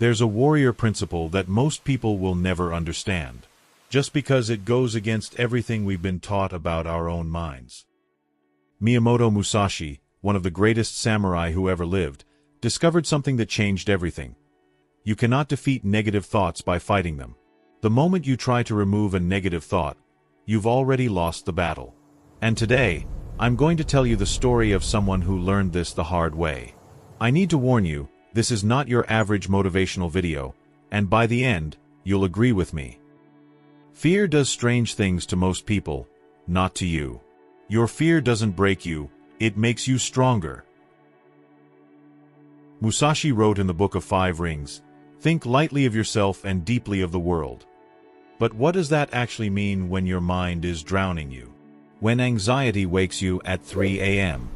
There's a warrior principle that most people will never understand, just because it goes against everything we've been taught about our own minds. Miyamoto Musashi, one of the greatest samurai who ever lived, discovered something that changed everything. You cannot defeat negative thoughts by fighting them. The moment you try to remove a negative thought, you've already lost the battle. And today, I'm going to tell you the story of someone who learned this the hard way. I need to warn you, this is not your average motivational video, and by the end, you'll agree with me. Fear does strange things to most people, not to you. Your fear doesn't break you, it makes you stronger. Musashi wrote in the Book of Five Rings, "Think lightly of yourself and deeply of the world." But what does that actually mean when your mind is drowning you? When anxiety wakes you at 3 a.m.?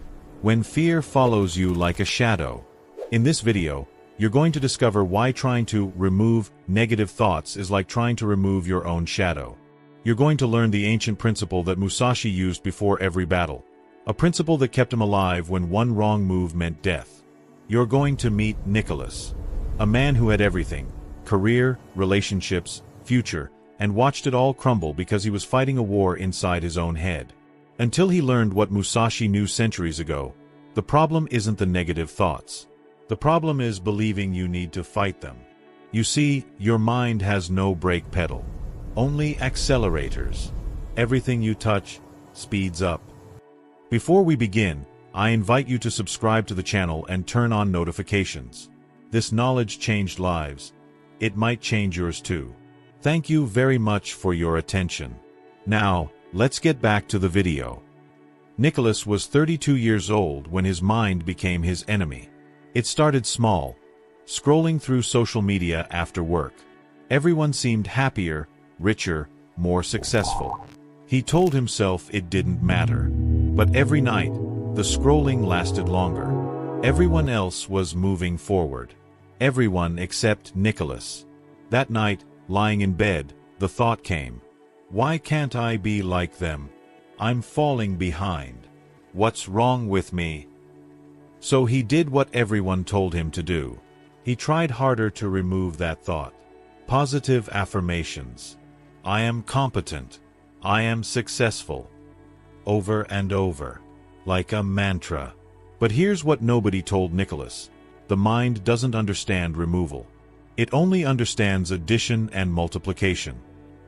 When fear follows you like a shadow? In this video, you're going to discover why trying to remove negative thoughts is like trying to remove your own shadow. You're going to learn the ancient principle that Musashi used before every battle, a principle that kept him alive when one wrong move meant death. You're going to meet Nicholas, a man who had everything: career, relationships, future, and watched it all crumble because he was fighting a war inside his own head. Until he learned what Musashi knew centuries ago, the problem isn't the negative thoughts. The problem is believing you need to fight them. You see, your mind has no brake pedal, only accelerators. Everything you touch speeds up. Before we begin, I invite you to subscribe to the channel and turn on notifications. This knowledge changed lives. It might change yours too. Thank you very much for your attention. Now, let's get back to the video. Nicholas was 32 years old when his mind became his enemy. It started small, scrolling through social media after work. Everyone seemed happier, richer, more successful. He told himself it didn't matter. But every night, the scrolling lasted longer. Everyone else was moving forward. Everyone except Nicholas. That night, lying in bed, the thought came, "Why can't I be like them? I'm falling behind. What's wrong with me?" So he did what everyone told him to do. He tried harder to remove that thought. Positive affirmations. "I am competent. I am successful." Over and over, like a mantra. But here's what nobody told Nicholas. The mind doesn't understand removal. It only understands addition and multiplication.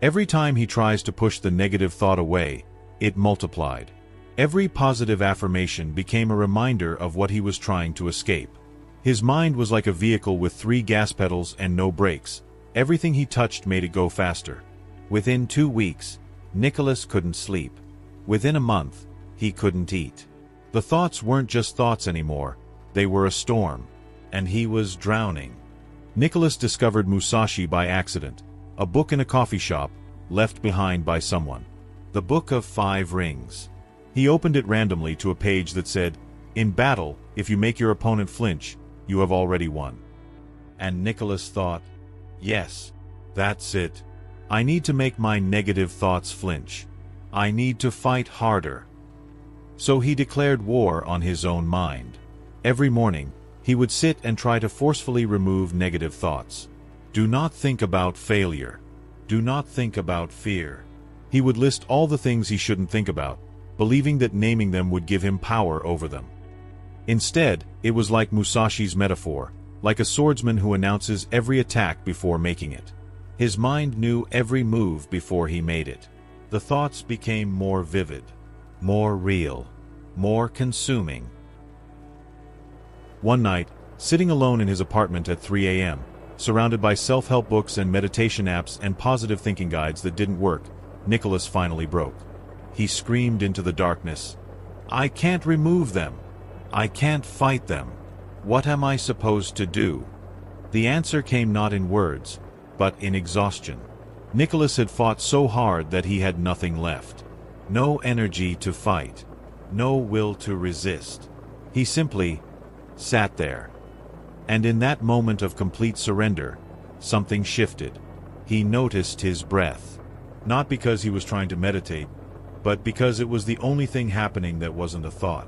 Every time he tries to push the negative thought away, it multiplied. Every positive affirmation became a reminder of what he was trying to escape. His mind was like a vehicle with 3 gas pedals and no brakes. Everything he touched made it go faster. Within 2 weeks, Nicholas couldn't sleep. Within a month, he couldn't eat. The thoughts weren't just thoughts anymore, they were a storm, and he was drowning. Nicholas discovered Musashi by accident, a book in a coffee shop, left behind by someone. The Book of Five Rings. He opened it randomly to a page that said, "In battle, if you make your opponent flinch, you have already won." And Nicholas thought, yes, that's it. I need to make my negative thoughts flinch. I need to fight harder. So he declared war on his own mind. Every morning, he would sit and try to forcefully remove negative thoughts. Do not think about failure. Do not think about fear. He would list all the things he shouldn't think about, believing that naming them would give him power over them. Instead, it was like Musashi's metaphor, like a swordsman who announces every attack before making it. His mind knew every move before he made it. The thoughts became more vivid, more real, more consuming. One night, sitting alone in his apartment at 3 a.m., surrounded by self-help books and meditation apps and positive thinking guides that didn't work, Nicholas finally broke. He screamed into the darkness, "I can't remove them. I can't fight them. What am I supposed to do?" The answer came not in words, but in exhaustion. Nicholas had fought so hard that he had nothing left. No energy to fight. No will to resist. He simply sat there. And in that moment of complete surrender, something shifted. He noticed his breath. Not because he was trying to meditate, but because it was the only thing happening that wasn't a thought.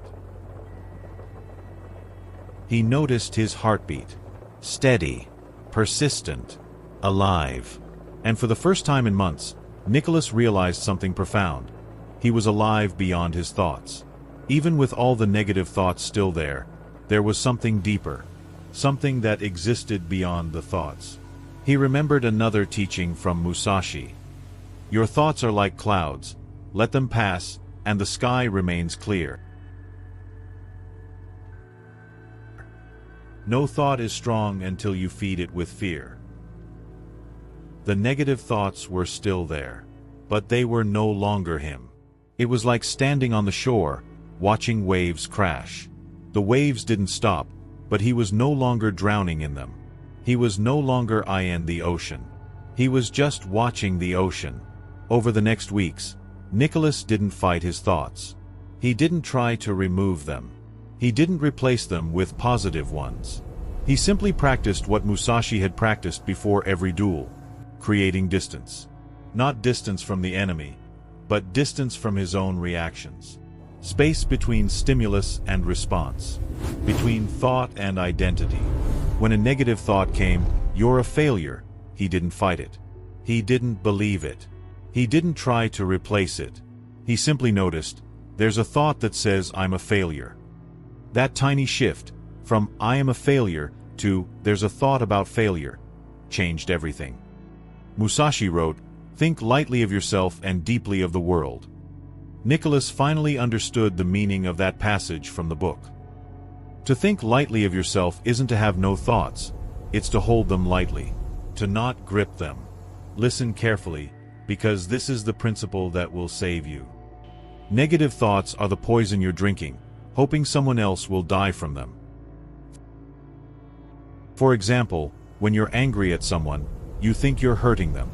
He noticed his heartbeat. Steady. persistent, alive. And for the first time in months, Nicholas realized something profound. He was alive beyond his thoughts. Even with all the negative thoughts still there was something deeper, something that existed beyond the thoughts. He remembered another teaching from Musashi. Your thoughts are like clouds, let them pass, and the sky remains clear. No thought is strong until you feed it with fear. The negative thoughts were still there, but they were no longer him. It was like standing on the shore, watching waves crash. The waves didn't stop, but he was no longer drowning in them. He was no longer in the ocean. He was just watching the ocean. Over the next weeks, Nicholas didn't fight his thoughts. He didn't try to remove them. He didn't replace them with positive ones. He simply practiced what Musashi had practiced before every duel, creating distance. Not distance from the enemy, but distance from his own reactions. Space between stimulus and response, between thought and identity. When a negative thought came, "You're a failure," he didn't fight it. He didn't believe it. He didn't try to replace it. He simply noticed, there's a thought that says I'm a failure. That tiny shift, from I am a failure to there's a thought about failure, changed everything. Musashi wrote, "Think lightly of yourself and deeply of the world." Nicholas finally understood the meaning of that passage from the book. To think lightly of yourself isn't to have no thoughts, it's to hold them lightly, to not grip them. Listen carefully, because this is the principle that will save you. Negative thoughts are the poison you're drinking, hoping someone else will die from them. For example, when you're angry at someone, you think you're hurting them.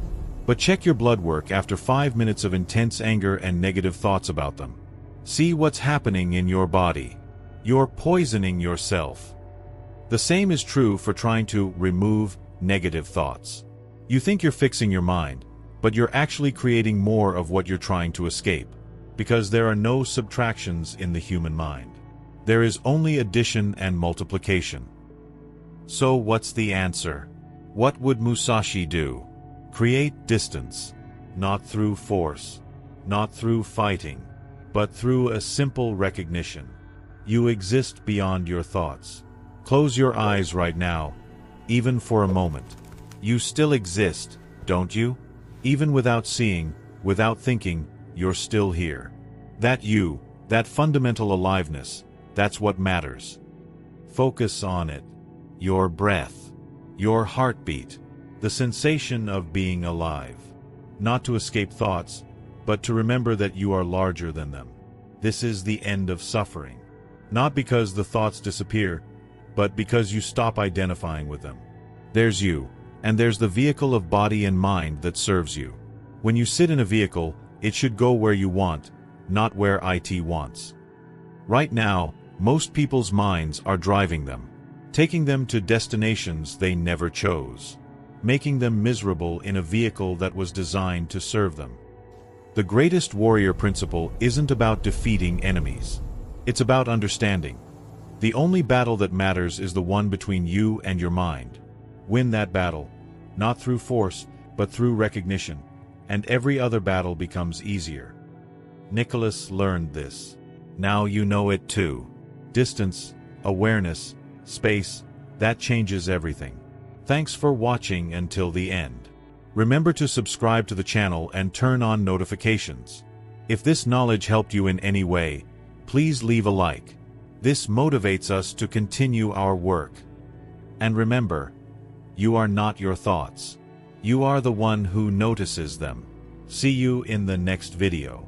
But check your blood work after 5 minutes of intense anger and negative thoughts about them. See what's happening in your body. You're poisoning yourself. The same is true for trying to remove negative thoughts. You think you're fixing your mind, but you're actually creating more of what you're trying to escape, because there are no subtractions in the human mind. There is only addition and multiplication. So what's the answer? What would Musashi do? Create distance, not through force, not through fighting, but through a simple recognition. You exist beyond your thoughts. Close your eyes right now, even for a moment. You still exist, don't you? Even without seeing, without thinking, you're still here. That you, that fundamental aliveness, that's what matters. Focus on it. Your breath, your heartbeat, the sensation of being alive. Not to escape thoughts, but to remember that you are larger than them. This is the end of suffering. Not because the thoughts disappear, but because you stop identifying with them. There's you, and there's the vehicle of body and mind that serves you. When you sit in a vehicle, it should go where you want, not where it wants. Right now, most people's minds are driving them, taking them to destinations they never chose, making them miserable in a vehicle that was designed to serve them. The greatest warrior principle isn't about defeating enemies. It's about understanding. The only battle that matters is the one between you and your mind. Win that battle, not through force, but through recognition, and every other battle becomes easier. Nicholas learned this. Now you know it too. Distance, awareness, space, that changes everything. Thanks for watching until the end. Remember to subscribe to the channel and turn on notifications. If this knowledge helped you in any way, please leave a like. This motivates us to continue our work. And remember, you are not your thoughts. You are the one who notices them. See you in the next video.